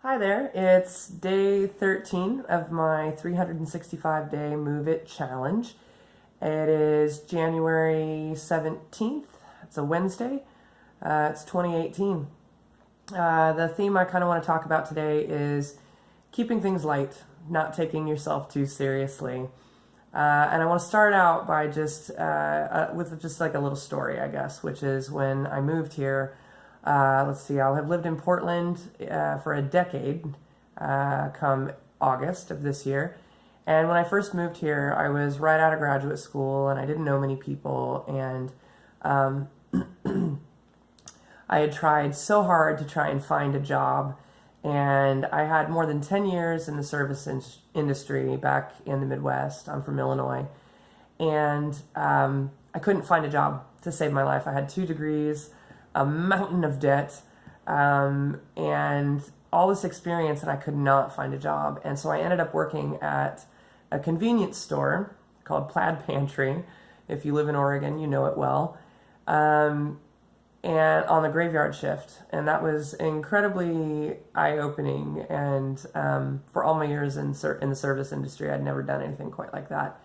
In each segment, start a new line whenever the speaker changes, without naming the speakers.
Hi there, it's day 13 of my 365-day Move It challenge. It is January 17th, it's a Wednesday, it's 2018. The theme I kind of want to talk about today is keeping things light, not taking yourself too seriously. And I want to start out by with just like a little story, I guess, which is when I moved here. Let's see, I'll have lived in Portland for a decade come August of this year. And when I first moved here, I was right out of graduate school and I didn't know many people. And I had tried so hard to try and find a job. And I had more than 10 years in the service industry back in the Midwest. I'm from Illinois. And I couldn't find a job to save my life. I had 2 degrees, a mountain of debt, and all this experience, and I could not find a job. And so I ended up working at a convenience store called Plaid Pantry. If you live in Oregon, you know it well. And on the graveyard shift. And that was incredibly eye-opening. And for all my years in the service industry, I'd never done anything quite like that.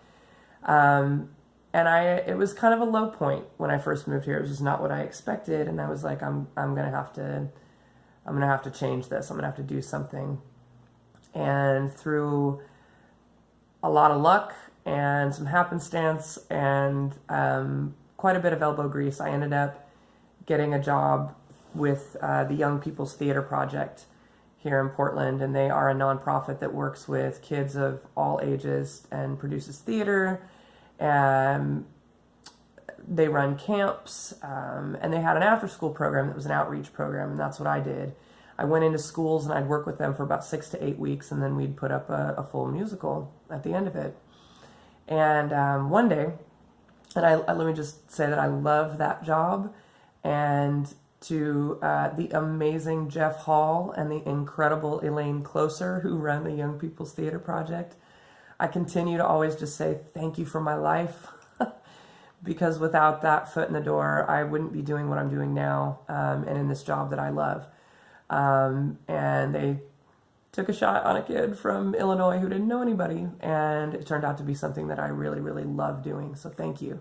And it was kind of a low point when I first moved here. It was just not what I expected, and I was like, I'm gonna have to change this. I'm gonna have to do something. And through a lot of luck and some happenstance and quite a bit of elbow grease, I ended up getting a job with the Young People's Theater Project here in Portland, and they are a nonprofit that works with kids of all ages and produces theater. They run camps, and they had an after-school program that was an outreach program, and that's what I did. I went into schools and I'd work with them for about 6 to 8 weeks, and then we'd put up a full musical at the end of it. And one day, and let me just say that I love that job, and to the amazing Jeff Hall and the incredible Elaine Closer, who run the Young People's Theater Project, I continue to always just say thank you for my life, because without that foot in the door, I wouldn't be doing what I'm doing now, and in this job that I love. And they took a shot on a kid from Illinois who didn't know anybody, and it turned out to be something that I really, really love doing, so thank you.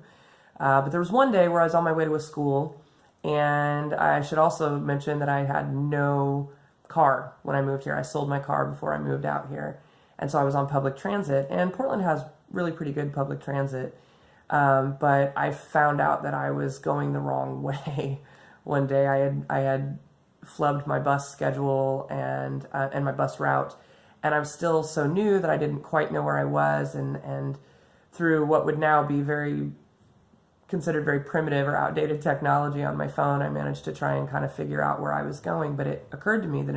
But there was one day where I was on my way to a school, and I should also mention that I had no car when I moved here. I sold my car before I moved out here. And so I was on public transit, and Portland has really pretty good public transit. But I found out that I was going the wrong way. One day I had flubbed my bus schedule and my bus route, and I was still so new that I didn't quite know where I was. And through what would now be considered very primitive or outdated technology on my phone, I managed to try and kind of figure out where I was going. But it occurred to me that in